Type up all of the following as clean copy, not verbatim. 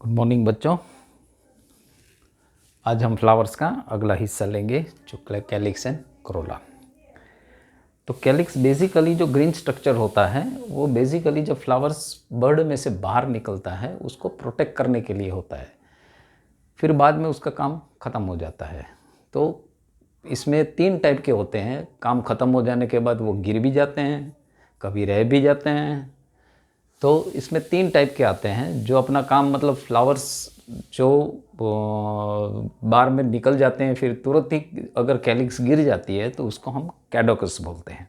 Good morning बच्चों। आज हम फ्लावर्स का अगला हिस्सा लेंगे जो कैलिक्स एंड कोरोला। तो कैलिक्स बेसिकली जो ग्रीन स्ट्रक्चर होता है वो बेसिकली जब फ्लावर्स बर्ड में से बाहर निकलता है उसको प्रोटेक्ट करने के लिए होता है, फिर बाद में उसका काम ख़त्म हो जाता है। तो इसमें 3 टाइप के होते हैं। काम ख़त्म हो जाने के बाद वो गिर भी जाते हैं, कभी रह भी जाते हैं। तो इसमें 3 टाइप के आते हैं जो अपना काम मतलब फ्लावर्स जो बार में निकल जाते हैं, फिर तुरंत ही अगर कैलिक्स गिर जाती है तो उसको हम कैडोकस बोलते हैं।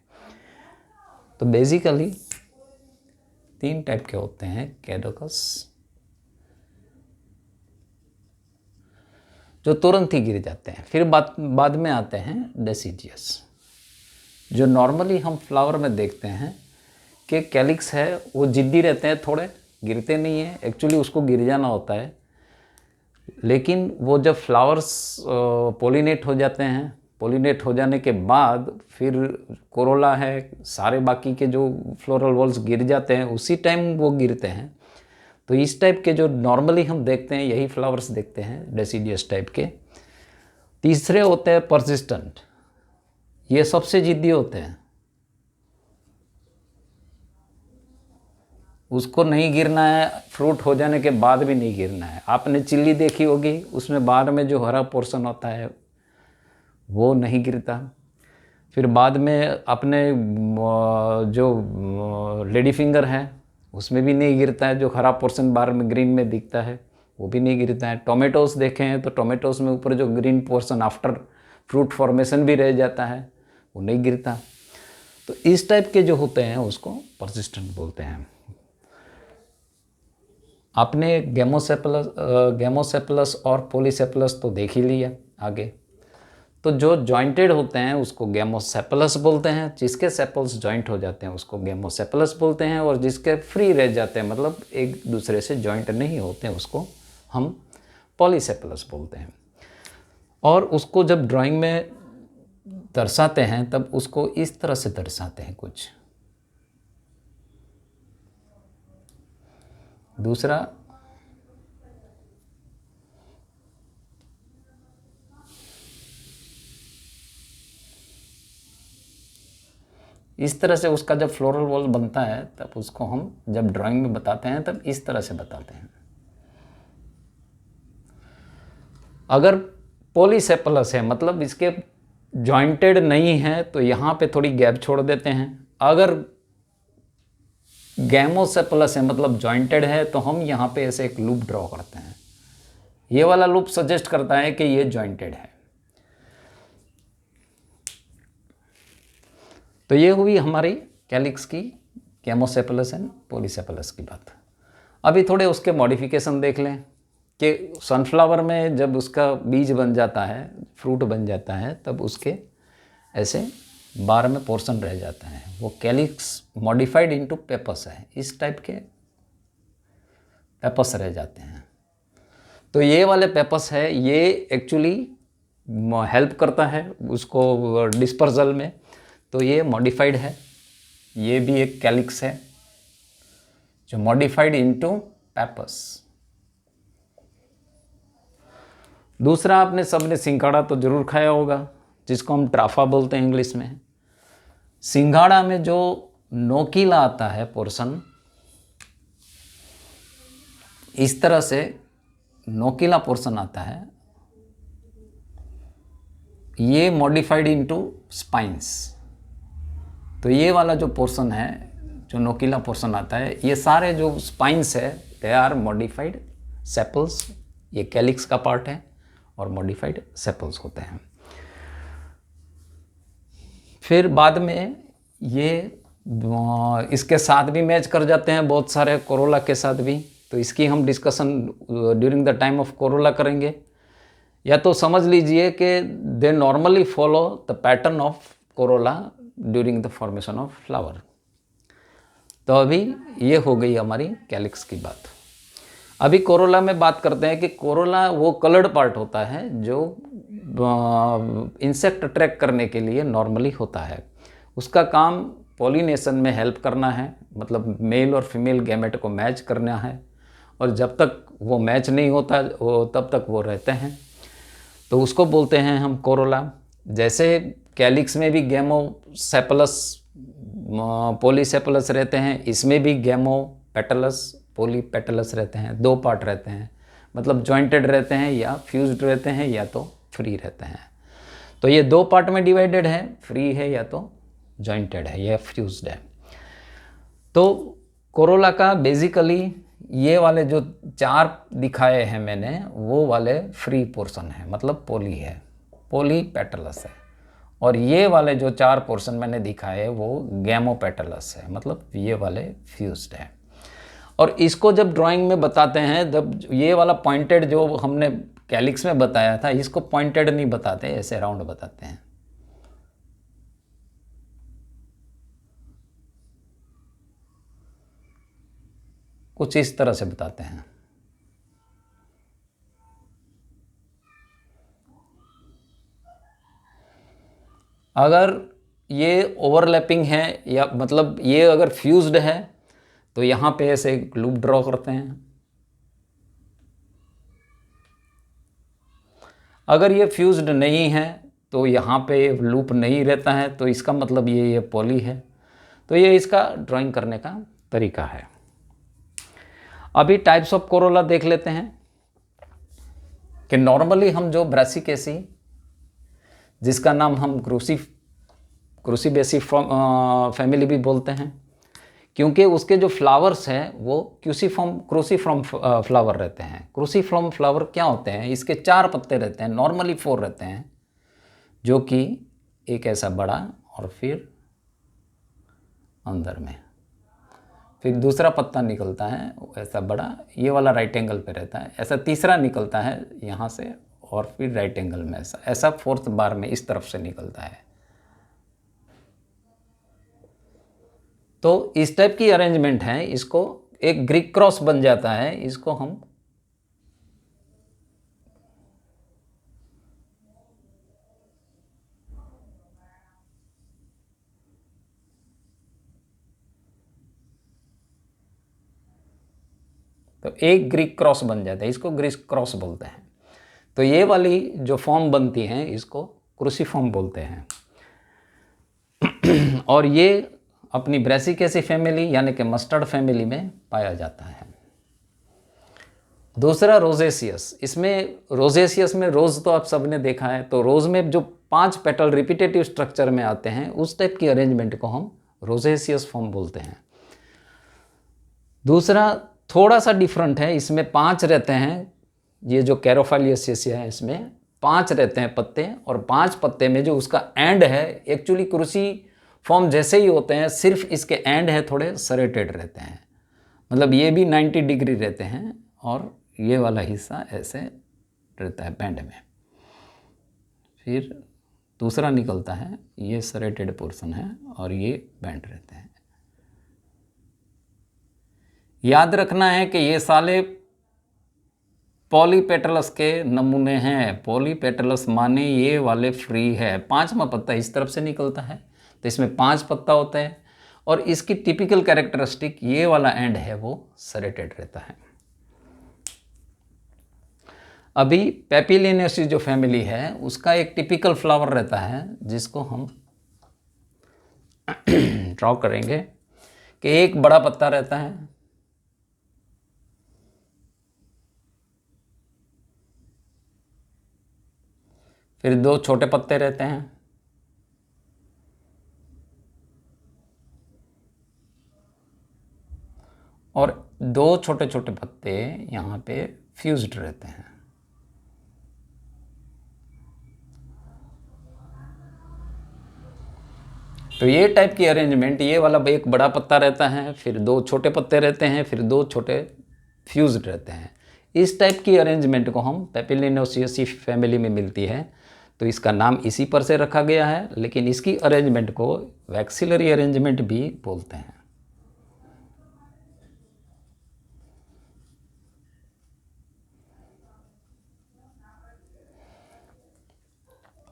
तो बेसिकली 3 टाइप के होते हैं कैडोकस, जो तुरंत ही गिर जाते हैं। फिर बाद में आते हैं डेसिडियस, जो नॉर्मली हम फ्लावर में देखते हैं कि कैलिक्स है वो जिद्दी रहते हैं, थोड़े गिरते नहीं हैं, एक्चुअली उसको गिर जाना होता है। लेकिन वो जब फ्लावर्स पोलिनेट हो जाते हैं, पोलिनेट हो जाने के बाद फिर कोरोला है, सारे बाकी के जो फ्लोरल वॉल्स गिर जाते हैं उसी टाइम वो गिरते हैं। तो इस टाइप के जो नॉर्मली हम देखते हैं यही फ्लावर्स देखते हैं, डेसिडियस टाइप के। तीसरे होते हैं परसिस्टेंट, ये सबसे जिद्दी होते हैं, उसको नहीं गिरना है, फ्रूट हो जाने के बाद भी नहीं गिरना है। आपने चिल्ली देखी होगी, उसमें बाद में जो हरा पोर्शन होता है वो नहीं गिरता। फिर बाद में अपने जो लेडी फिंगर है उसमें भी नहीं गिरता है, जो हरा पोर्शन बार में ग्रीन में दिखता है वो भी नहीं गिरता है। टोमेटोस देखे हैं तो टोमेटोस में ऊपर जो green portion after fruit formation भी रह जाता है वो नहीं गिरता। तो इस टाइप के जो होते हैं उसको परसिस्टेंट बोलते हैं। आपने गेमोसेपलस और पॉलीसेपलस तो देख ही लिया आगे। तो जो जॉइंटेड होते हैं उसको गेमोसेपलस बोलते हैं, जिसके सेपल्स जॉइंट हो जाते हैं उसको गेमोसेपलस बोलते हैं, और जिसके फ्री रह जाते हैं मतलब एक दूसरे से जॉइंट नहीं होते हैं उसको हम पॉलीसेपलस बोलते हैं। और उसको जब ड्राइंग में दर्शाते हैं तब उसको इस तरह से दर्शाते हैं कुछ। दूसरा, इस तरह से उसका जब फ्लोरल वॉल बनता है तब उसको हम जब ड्राइंग में बताते हैं तब इस तरह से बताते हैं। अगर पॉलीसेपलस है मतलब इसके जॉइंटेड नहीं है तो यहाँ पे थोड़ी गैप छोड़ देते हैं। अगर गैमोसेपलस है मतलब जॉइंटेड है तो हम यहाँ पे ऐसे एक लूप ड्रॉ करते हैं। ये वाला लूप सजेस्ट करता है कि ये जॉइंटेड है। तो ये हुई हमारी कैलिक्स की गैमोसेपलस एंड पॉलीसेपलस की बात। अभी थोड़े उसके मॉडिफिकेशन देख लें कि सनफ्लावर में जब उसका बीज बन जाता है, फ्रूट बन जाता है, तब उसके ऐसे बार में पोर्शन रह जाता है। वो कैलिक्स मॉडिफाइड इनटू पेपस है, इस टाइप के पेपस रह जाते हैं। तो ये वाले पेपस है ये एक्चुअली हेल्प करता है उसको डिस्पर्सल में। तो ये मॉडिफाइड है, ये भी एक कैलिक्स है जो मॉडिफाइड इनटू पेपस। दूसरा, आपने सबने सिंघाड़ा तो जरूर खाया होगा, जिसको हम ट्राफा बोलते हैं इंग्लिश में। सिंघाड़ा में जो नोकीला आता है पोर्शन, इस तरह से नोकीला पोर्शन आता है, ये मॉडिफाइड इनटू स्पाइंस। तो ये वाला जो पोर्शन है जो नोकीला पोर्शन आता है, ये सारे जो स्पाइंस है दे आर मॉडिफाइड सेपल्स। ये कैलिक्स का पार्ट है और मॉडिफाइड सेपल्स होते हैं। फिर बाद में ये इसके साथ भी मैच कर जाते हैं बहुत सारे कोरोला के साथ भी। तो इसकी हम discussion during the time of Corolla करेंगे। या तो समझ लीजिए कि they normally follow the pattern of Corolla during the formation of flower. तो अभी ये हो गई हमारी कैलिक्स की बात। अभी कोरोला में बात करते हैं कि कोरोला वो कलर्ड पार्ट होता है जो इंसेक्ट अट्रैक्ट करने के लिए नॉर्मली होता है। उसका काम पॉलिनेशन में हेल्प करना है, मतलब मेल और फीमेल गैमेट को मैच करना है, और जब तक वो मैच नहीं होता वो तब तक वो रहते हैं, तो उसको बोलते हैं हम कोरोला। जैसे कैलिक्स में भी गेमोसेपलस पॉलीसेपलस रहते हैं, इसमें भी गेमोपेटलस पॉलीपेटलस रहते हैं। 2 पार्ट रहते हैं, मतलब जॉइंटेड रहते हैं या फ्यूज्ड रहते हैं या तो फ्री रहते हैं। तो ये 2 पार्ट में डिवाइडेड है, फ्री है या तो जॉइंटेड है या फ्यूज्ड है। तो कोरोला का बेसिकली ये वाले जो 4 दिखाए हैं मैंने, वो वाले फ्री पोर्शन है, मतलब पॉली है, पॉलीपेटलस है। और ये वाले जो 4 पोर्शन मैंने दिखाए वो गैमोपेटलस है, मतलब ये वाले फ्यूज्ड है। और इसको जब ड्राइंग में बताते हैं, जब ये वाला पॉइंटेड जो हमने कैलिक्स में बताया था, इसको पॉइंटेड नहीं बताते, ऐसे राउंड बताते हैं। कुछ इस तरह से बताते हैं। अगर ये ओवरलैपिंग है या मतलब ये अगर फ्यूज्ड है तो यहाँ पे ऐसे लूप ड्रॉ करते हैं। अगर ये फ्यूज्ड नहीं है तो यहाँ पे लूप नहीं रहता है, तो इसका मतलब ये पॉली है। तो ये इसका ड्राइंग करने का तरीका है। अभी टाइप्स ऑफ कोरोला देख लेते हैं कि नॉर्मली हम जो ब्रासिकेसी, जिसका नाम हम क्रूसीबेसी फैमिली भी बोलते हैं, क्योंकि उसके जो फ्लावर्स हैं वो क्रूसीफॉर्म फ्लावर रहते हैं। क्रूसीफॉर्म फ्लावर क्या होते हैं, इसके 4 पत्ते रहते हैं, नॉर्मली 4 रहते हैं, जो कि एक ऐसा बड़ा और फिर अंदर में फिर दूसरा पत्ता निकलता है ऐसा बड़ा, ये वाला राइट एंगल पे रहता है, ऐसा तीसरा निकलता है यहाँ से और फिर राइट एंगल में ऐसा 4th बार में इस तरफ से निकलता है। तो इस टाइप की अरेंजमेंट है, इसको एक ग्रीक क्रॉस बन जाता है। इसको हम तो एक ग्रीक क्रॉस बन जाता है, इसको ग्रीक क्रॉस बोलते हैं। तो ये वाली जो फॉर्म बनती है इसको क्रूसीफॉर्म बोलते हैं। और ये अपनी ब्रासिकेसी फैमिली यानी कि मस्टर्ड फैमिली में पाया जाता है। दूसरा रोजेसियस, इसमें रोजेसियस में रोज तो आप सबने देखा है, तो रोज में जो 5 पेटल रिपीटेटिव स्ट्रक्चर में आते हैं उस टाइप की अरेंजमेंट को हम रोजेसियस फॉर्म बोलते हैं। दूसरा थोड़ा सा डिफरेंट है, इसमें 5 रहते हैं। ये जो कैरोफाइलियसिया है इसमें 5 रहते हैं पत्ते, और 5 पत्ते में जो उसका एंड है एक्चुअली क्रूसी फॉर्म जैसे ही होते हैं, सिर्फ इसके एंड है थोड़े सरेटेड रहते हैं, मतलब ये भी 90 डिग्री रहते हैं और ये वाला हिस्सा ऐसे रहता है बैंड में। फिर दूसरा निकलता है, ये सरेटेड पोर्शन है और ये बैंड रहते हैं। याद रखना है कि ये साले पॉलीपेटलस के नमूने हैं। पॉलीपेटलस माने ये वाले फ्री है। 5वां पत्ता इस तरफ से निकलता है, तो इसमें 5 पत्ता होते हैं, और इसकी टिपिकल कैरेक्टरिस्टिक ये वाला एंड है वो सरेटेड रहता है। अभी पेपिलिनेसी जो फैमिली है उसका एक टिपिकल फ्लावर रहता है जिसको हम ड्रॉ करेंगे कि एक बड़ा पत्ता रहता है, फिर 2 छोटे पत्ते रहते हैं, और 2 छोटे छोटे पत्ते यहाँ पे फ्यूज्ड रहते हैं। तो ये टाइप की अरेंजमेंट, ये वाला एक बड़ा पत्ता रहता है, फिर 2 छोटे पत्ते रहते हैं, फिर 2 छोटे फ्यूज्ड रहते हैं। इस टाइप की अरेंजमेंट को हम पेपिलिनेसियसी फैमिली में मिलती है, तो इसका नाम इसी पर से रखा गया है। लेकिन इसकी अरेंजमेंट को वैक्सिलरी अरेंजमेंट भी बोलते हैं।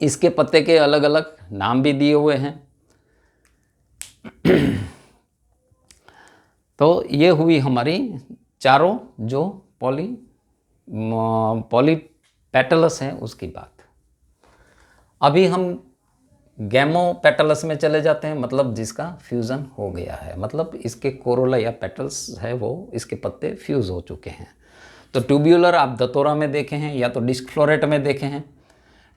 इसके पत्ते के अलग अलग नाम भी दिए हुए हैं। तो ये हुई हमारी चारों जो पॉलीपेटलस हैं उसकी बात। अभी हम गैमोपेटलस में चले जाते हैं, मतलब जिसका फ्यूज़न हो गया है, मतलब इसके कोरोला या पेटल्स है वो, इसके पत्ते फ्यूज़ हो चुके हैं। तो ट्यूब्यूलर आप दतोरा में देखे हैं या तो डिस्क फ्लोरेट में देखे हैं।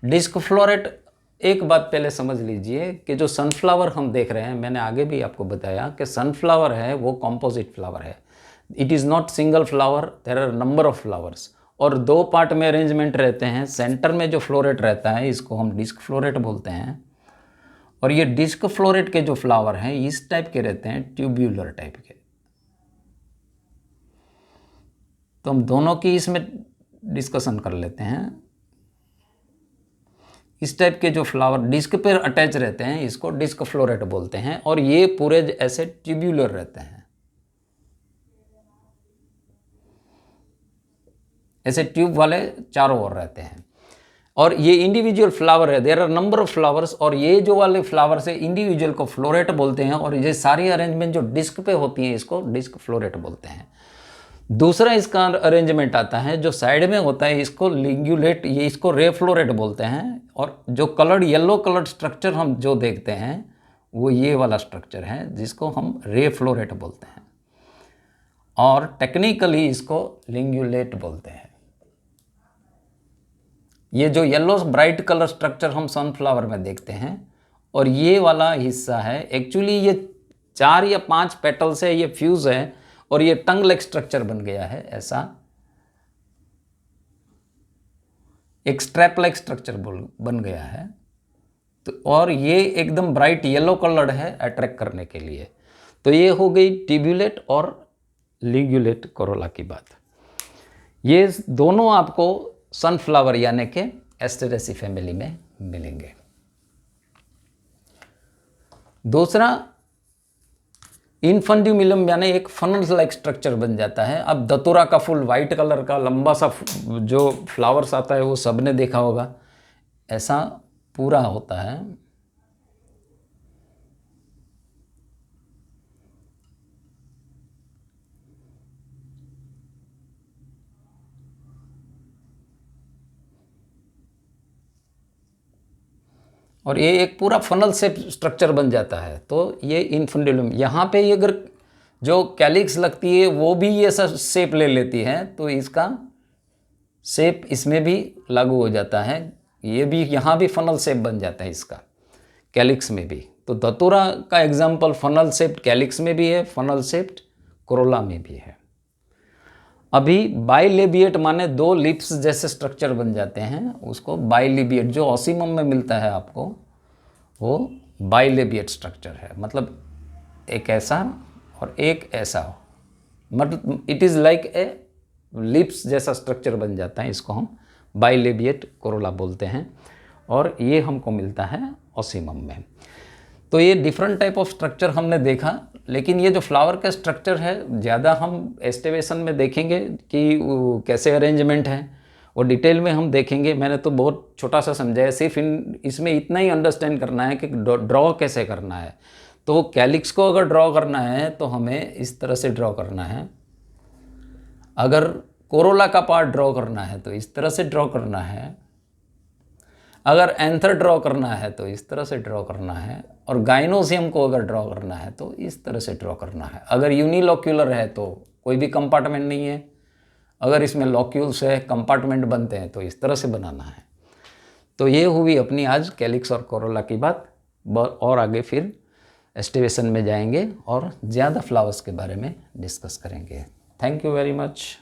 डिस्क फ्लोरेट, एक बात पहले समझ लीजिए कि जो सनफ्लावर हम देख रहे हैं, मैंने आगे भी आपको बताया कि सनफ्लावर है वो कॉम्पोजिट फ्लावर है। It is not single flower, there are number of flowers, और 2 पार्ट में अरेंजमेंट रहते हैं। सेंटर में जो फ्लोरेट रहता है इसको हम डिस्क फ्लोरेट बोलते हैं, और ये डिस्क फ्लोरेट के जो फ्लावर हैं इस टाइप के रहते हैं, ट्यूब्यूलर टाइप के। तो हम दोनों की इसमें डिस्कशन कर लेते हैं। इस टाइप के जो फ्लावर डिस्क पर अटैच रहते हैं इसको डिस्क फ्लोरेट बोलते हैं, और ये पूरे ऐसे ट्यूब्यूलर रहते हैं, ऐसे ट्यूब वाले चारों ओर रहते हैं। और ये इंडिविजुअल फ्लावर है, there are number of flowers, और ये जो वाले फ्लावर्स है इंडिविजुअल को फ्लोरेट बोलते हैं, और ये सारी अरेंजमेंट जो डिस्क पे होती हैं इसको डिस्क फ्लोरेट बोलते हैं। दूसरा इसका अरेंजमेंट आता है जो साइड में होता है, इसको लिंग्यूलेट, ये इसको रे फ्लोरेट बोलते हैं। और जो कलर्ड येलो कलर्ड स्ट्रक्चर हम जो देखते हैं वो ये वाला स्ट्रक्चर है जिसको हम रे फ्लोरेट बोलते हैं, और टेक्निकली इसको लिंग्यूलेट बोलते हैं। ये जो येलो ब्राइट कलर स्ट्रक्चर हम सनफ्लावर में देखते हैं, और ये वाला हिस्सा है, एक्चुअली ये 4 या 5 पेटल्स है, ये फ्यूज है, और ये टंग लाइक स्ट्रक्चर बन गया है, ऐसा एक स्ट्रैप लाइक स्ट्रक्चर बन गया है। तो और ये एकदम ब्राइट येलो कलर्ड है अट्रैक्ट करने के लिए। तो ये हो गई ट्यूब्यूलेट और लिंग्यूलेट कोरोला की बात। ये दोनों आपको सनफ्लावर यानी कि एस्टेरेसी फैमिली में मिलेंगे। दूसरा, इन्फंड्यूमिलम यानी एक फनल लाइक स्ट्रक्चर बन जाता है। अब दतुरा का फूल वाइट कलर का लंबा सा जो फ्लावर्स आता है वो सबने देखा होगा, ऐसा पूरा होता है। और ये एक पूरा फनल शेप स्ट्रक्चर बन जाता है। तो ये इन्फंड्यूलम, यहाँ पे ये अगर जो कैलिक्स लगती है वो भी ये सब शेप ले लेती है, तो इसका शेप इसमें भी लागू हो जाता है। ये भी यहाँ भी फनल शेप बन जाता है इसका, कैलिक्स में भी। तो धतूरा का एग्जाम्पल फनल शेप्ड कैलिक्स में भी है, फनल शेप्ड कोरोला में भी है। अभी बाइलेबिएट माने 2 लिप्स जैसे स्ट्रक्चर बन जाते हैं, उसको बाइलेबिएट, जो ऑसिमम में मिलता है आपको वो बाइलेबिएट स्ट्रक्चर है। मतलब एक ऐसा और एक ऐसा, मतलब it is like a lips जैसा स्ट्रक्चर बन जाता है, इसको हम बाइलेबिएट कोरोला बोलते हैं, और ये हमको मिलता है ऑसिमम में। तो ये डिफरेंट टाइप ऑफ स्ट्रक्चर हमने देखा, लेकिन ये जो फ्लावर का स्ट्रक्चर है ज़्यादा हम एस्टिवेशन में देखेंगे कि कैसे अरेंजमेंट है, और डिटेल में हम देखेंगे। मैंने तो बहुत छोटा सा समझाया, सिर्फ इसमें इतना ही अंडरस्टैंड करना है कि ड्रॉ कैसे करना है। तो कैलिक्स को अगर ड्रॉ करना है तो हमें इस तरह से ड्रॉ करना है, अगर कोरोला का पार्ट ड्रॉ करना है तो इस तरह से ड्रॉ करना है, अगर एंथर ड्रॉ करना है तो इस तरह से ड्रॉ करना है, और गाइनोसियम को अगर ड्रॉ करना है तो इस तरह से ड्रॉ करना है। अगर यूनिलोक्यूलर है तो कोई भी कंपार्टमेंट नहीं है, अगर इसमें लॉक्यूल्स है, कंपार्टमेंट बनते हैं, तो इस तरह से बनाना है। तो ये हुई अपनी आज कैलिक्स और कोरोला की बात, और आगे फिर एस्टिवेशन में जाएंगे और ज़्यादा फ्लावर्स के बारे में डिस्कस करेंगे। Thank you very much.